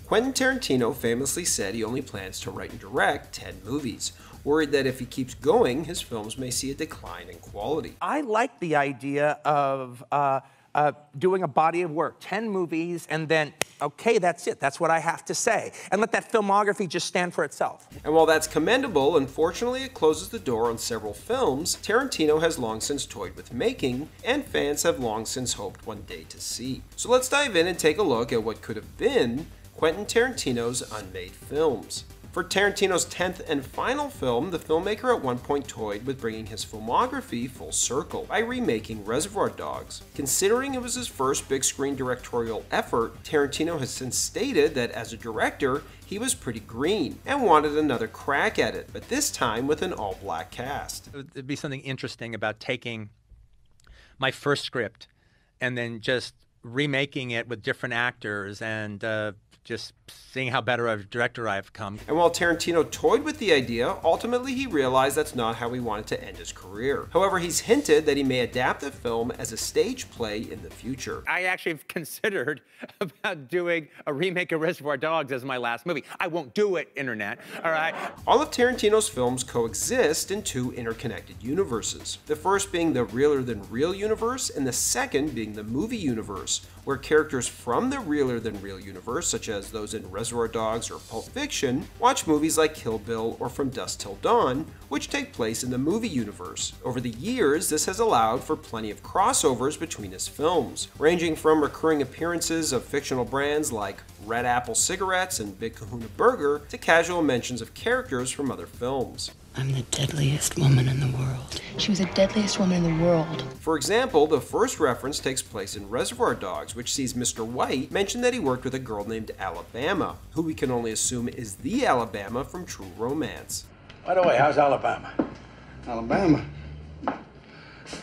Quentin Tarantino famously said he only plans to write and direct 10 movies, worried that if he keeps going, his films may see a decline in quality. I like the idea of doing a body of work, 10 movies, and then, okay, that's it. That's what I have to say. And let that filmography just stand for itself. And while that's commendable, unfortunately it closes the door on several films Tarantino has long since toyed with making, and fans have long since hoped one day to see. So let's dive in and take a look at what could have been Quentin Tarantino's unmade films. For Tarantino's 10th and final film, the filmmaker at one point toyed with bringing his filmography full circle by remaking Reservoir Dogs. Considering it was his first big screen directorial effort, Tarantino has since stated that as a director, he was pretty green and wanted another crack at it, but this time with an all-black cast. There'd be something interesting about taking my first script and then just remaking it with different actors and just seeing how better of a director I've come. And while Tarantino toyed with the idea, ultimately he realized that's not how he wanted to end his career. However, he's hinted that he may adapt the film as a stage play in the future. I actually have considered about doing a remake of Reservoir Dogs as my last movie. I won't do it, internet, all right? All of Tarantino's films coexist in two interconnected universes. The first being the realer-than-real universe, and the second being the movie universe, where characters from the realer-than-real universe, such as those in Reservoir Dogs or Pulp Fiction, watch movies like Kill Bill or From Dusk Till Dawn, which take place in the movie universe. Over the years, this has allowed for plenty of crossovers between his films, ranging from recurring appearances of fictional brands like Red Apple Cigarettes and Big Kahuna Burger to casual mentions of characters from other films. I'm the deadliest woman in the world. She was the deadliest woman in the world. For example, the first reference takes place in Reservoir Dogs, which sees Mr. White mention that he worked with a girl named Alabama, who we can only assume is the Alabama from True Romance. By the way, how's Alabama? Alabama? I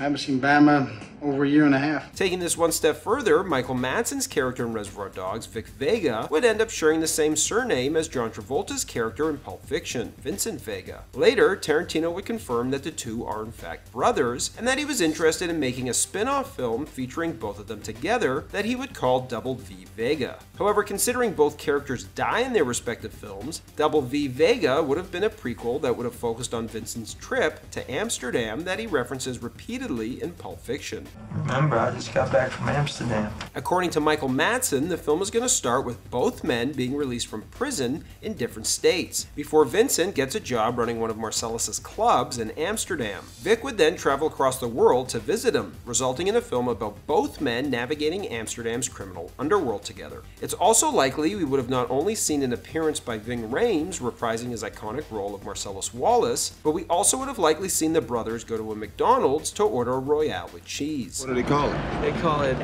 haven't seen Bama over a year and a half. Taking this one step further, Michael Madsen's character in Reservoir Dogs, V Vega, would end up sharing the same surname as John Travolta's character in Pulp Fiction, Vincent Vega. Later, Tarantino would confirm that the two are in fact brothers, and that he was interested in making a spin-off film featuring both of them together that he would call Double V Vega. However, considering both characters die in their respective films, Double V Vega would have been a prequel that would have focused on Vincent's trip to Amsterdam that he references repeatedly in Pulp Fiction. Remember, I just got back from Amsterdam. According to Michael Madsen, the film is going to start with both men being released from prison in different states, before Vincent gets a job running one of Marcellus's clubs in Amsterdam. Vic would then travel across the world to visit him, resulting in a film about both men navigating Amsterdam's criminal underworld together. It's also likely we would have not only seen an appearance by Ving Rhames reprising his iconic role of Marcellus Wallace, but we also would have likely seen the brothers go to a McDonald's to order a Royale with cheese. What do they call it? They call it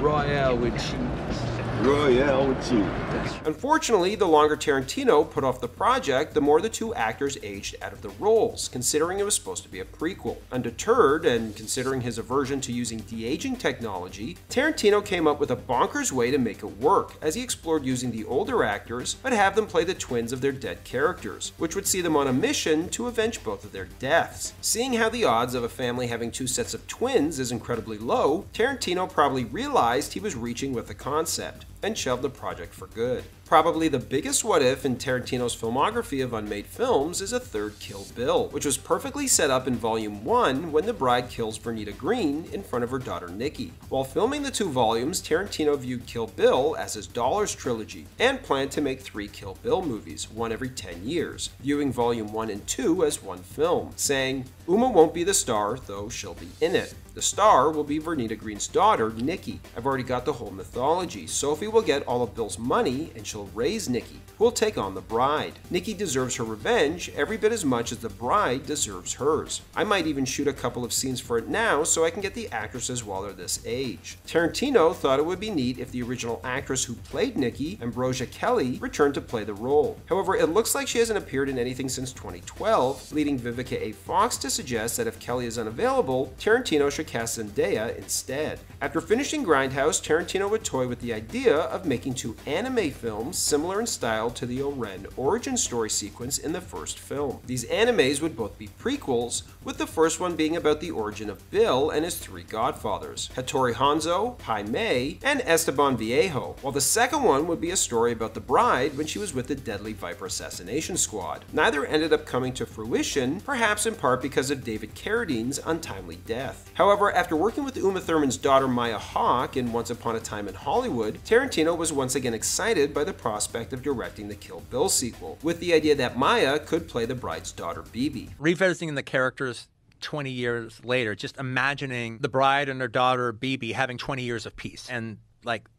Royale with cheese. Royale with cheese. Unfortunately, the longer Tarantino put off the project, the more the two actors aged out of the roles, considering it was supposed to be a prequel. Undeterred, and considering his aversion to using de-aging technology, Tarantino came up with a bonkers way to make it work, as he explored using the older actors, but have them play the twins of their dead characters, which would see them on a mission to avenge both of their deaths. Seeing how the odds of a family having two sets of twins is incredibly low, Tarantino probably realized he was reaching with the concept, and shelved the project for good. Probably the biggest what-if in Tarantino's filmography of unmade films is a third Kill Bill, which was perfectly set up in Volume 1 when the bride kills Vernita Green in front of her daughter Nikki. While filming the two volumes, Tarantino viewed Kill Bill as his Dollars trilogy, and planned to make 3 Kill Bill movies, one every 10 years, viewing Volume 1 and 2 as one film, saying, "Uma won't be the star, though she'll be in it. The star will be Vernita Green's daughter, Nikki. I've already got the whole mythology. Sophie will get all of Bill's money, and she'll raise Nikki, who will take on the bride. Nikki deserves her revenge every bit as much as the bride deserves hers. I might even shoot a couple of scenes for it now so I can get the actresses while they're this age." Tarantino thought it would be neat if the original actress who played Nikki, Ambrosia Kelly, returned to play the role. However, it looks like she hasn't appeared in anything since 2012, leading Vivica A. Fox to suggest that if Kelly is unavailable, Tarantino should cast Zendaya instead. After finishing Grindhouse, Tarantino would toy with the idea of making 2 anime films films similar in style to the Oren origin story sequence in the first film. These animes would both be prequels, with the first one being about the origin of Bill and his 3 godfathers, Hattori Hanzo, Pai Mei, and Esteban Viejo, while the second one would be a story about the bride when she was with the deadly Viper assassination squad. Neither ended up coming to fruition, perhaps in part because of David Carradine's untimely death. However, after working with Uma Thurman's daughter Maya Hawke in Once Upon a Time in Hollywood, Tarantino was once again excited by the prospect of directing the Kill Bill sequel, with the idea that Maya could play the bride's daughter Bibi. Revisiting the characters 20 years later, just imagining the bride and her daughter Bibi having 20 years of peace, and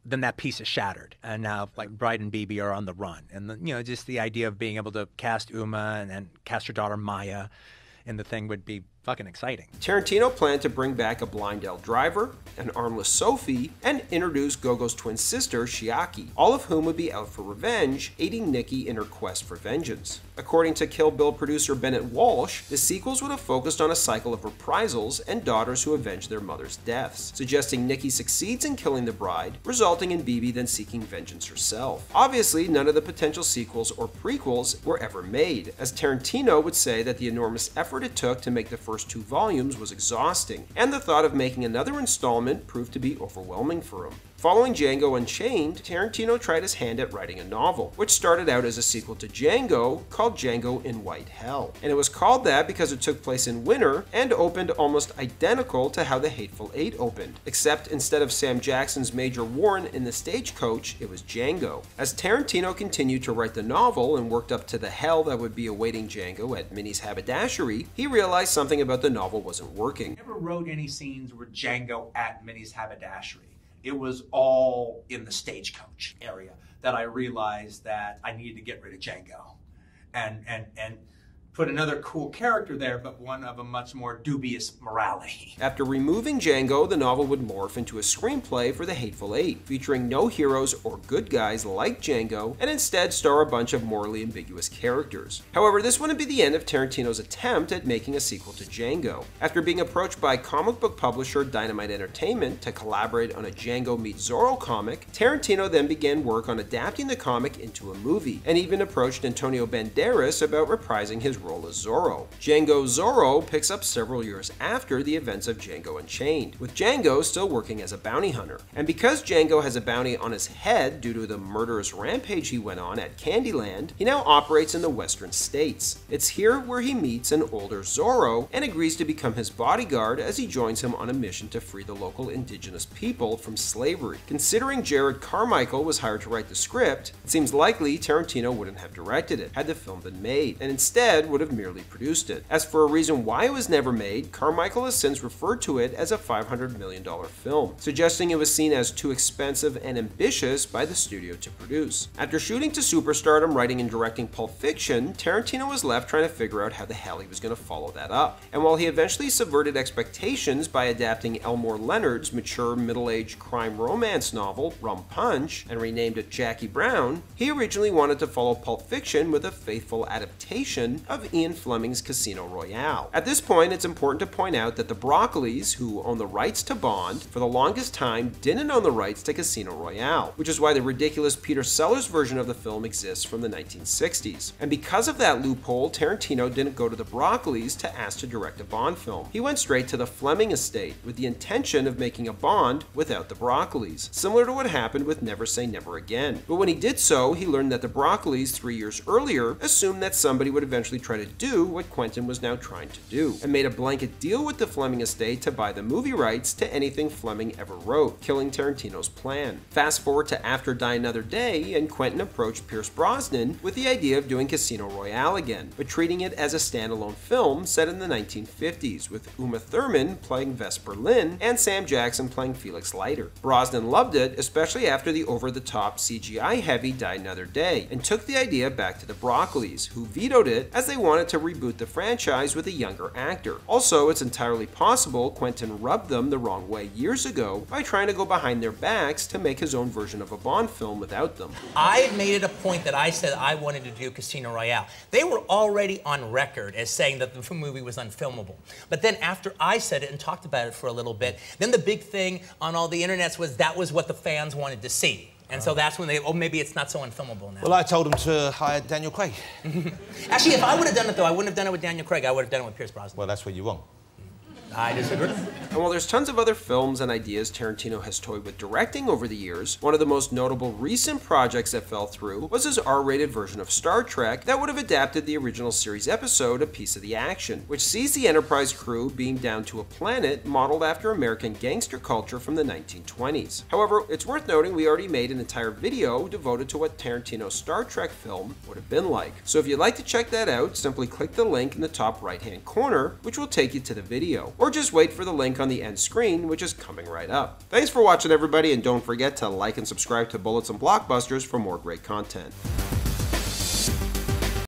then that piece is shattered, and now bride and Bibi are on the run, and just the idea of being able to cast Uma and cast her daughter Maya in the thing would be fucking exciting. Tarantino planned to bring back a blind L driver, an armless Sophie, and introduce Gogo's twin sister, Chiaki, all of whom would be out for revenge, aiding Nikki in her quest for vengeance. According to Kill Bill producer Bennett Walsh, the sequels would have focused on a cycle of reprisals and daughters who avenge their mother's deaths, suggesting Nikki succeeds in killing the bride, resulting in Bibi then seeking vengeance herself. Obviously, none of the potential sequels or prequels were ever made, as Tarantino would say that the enormous effort it took to make the first 2 volumes was exhausting, and the thought of making another installment proved to be overwhelming for him. Following Django Unchained, Tarantino tried his hand at writing a novel, which started out as a sequel to Django called Django in White Hell. And it was called that because it took place in winter and opened almost identical to how The Hateful Eight opened, except instead of Sam Jackson's Major Warren in the stagecoach, it was Django. As Tarantino continued to write the novel and worked up to the hell that would be awaiting Django at Minnie's haberdashery, he realized something about the novel wasn't working. I never wrote any scenes where Django at Minnie's haberdashery. It was all in the stagecoach area that I realized that I needed to get rid of Django and put another cool character there, but one of a much more dubious morality. After removing Django, the novel would morph into a screenplay for The Hateful Eight, featuring no heroes or good guys like Django, and instead star a bunch of morally ambiguous characters. However, this wouldn't be the end of Tarantino's attempt at making a sequel to Django. After being approached by comic book publisher Dynamite Entertainment to collaborate on a Django meets Zorro comic, Tarantino then began work on adapting the comic into a movie, and even approached Antonio Banderas about reprising his role as Zorro. Django Zorro picks up several years after the events of Django Unchained, with Django still working as a bounty hunter. And because Django has a bounty on his head due to the murderous rampage he went on at Candyland, he now operates in the western states. It's here where he meets an older Zorro and agrees to become his bodyguard as he joins him on a mission to free the local indigenous people from slavery. Considering Jared Carmichael was hired to write the script, it seems likely Tarantino wouldn't have directed it had the film been made, and instead would have merely produced it. As for a reason why it was never made, Carmichael has since referred to it as a $500 million film, suggesting it was seen as too expensive and ambitious by the studio to produce. After shooting to superstardom, writing and directing Pulp Fiction, Tarantino was left trying to figure out how the hell he was going to follow that up. And while he eventually subverted expectations by adapting Elmore Leonard's mature middle-aged crime romance novel, Rum Punch, and renamed it Jackie Brown, he originally wanted to follow Pulp Fiction with a faithful adaptation of Ian Fleming's Casino Royale. At this point, it's important to point out that the Broccolis, who own the rights to Bond, for the longest time didn't own the rights to Casino Royale, which is why the ridiculous Peter Sellers version of the film exists from the 1960s. And because of that loophole, Tarantino didn't go to the Broccolis to ask to direct a Bond film. He went straight to the Fleming estate with the intention of making a Bond without the Broccolis, similar to what happened with Never Say Never Again. But when he did so, he learned that the Broccolis 3 years earlier assumed that somebody would eventually try to do what Quentin was now trying to do, and made a blanket deal with the Fleming estate to buy the movie rights to anything Fleming ever wrote, killing Tarantino's plan. Fast forward to after Die Another Day, and Quentin approached Pierce Brosnan with the idea of doing Casino Royale again, but treating it as a standalone film set in the 1950s, with Uma Thurman playing Vesper Lynn and Sam Jackson playing Felix Leiter. Brosnan loved it, especially after the over-the-top CGI-heavy Die Another Day, and took the idea back to the Broccolis, who vetoed it as they wanted to reboot the franchise with a younger actor. Also, it's entirely possible Quentin rubbed them the wrong way years ago by trying to go behind their backs to make his own version of a Bond film without them. I made it a point that I said I wanted to do Casino Royale. They were already on record as saying that the movie was unfilmable. But then after I said it and talked about it for a little bit, then the big thing on all the internets was that was what the fans wanted to see. And so that's when they, oh, maybe it's not so unfilmable now. Well, I told him to hire Daniel Craig. Actually, if I would have done it, though, I wouldn't have done it with Daniel Craig. I would have done it with Pierce Brosnan. Well, that's where you're wrong. I disagree. And while there's tons of other films and ideas Tarantino has toyed with directing over the years, one of the most notable recent projects that fell through was his R-rated version of Star Trek that would have adapted the original series episode A Piece of the Action, which sees the Enterprise crew beamed down to a planet modeled after American gangster culture from the 1920s. However, it's worth noting we already made an entire video devoted to what Tarantino's Star Trek film would have been like. So if you'd like to check that out, simply click the link in the top right-hand corner, which will take you to the video. Or just wait for the link on the end screen, which is coming right up. Thanks for watching, everybody, and don't forget to like and subscribe to Bullets and Blockbusters for more great content.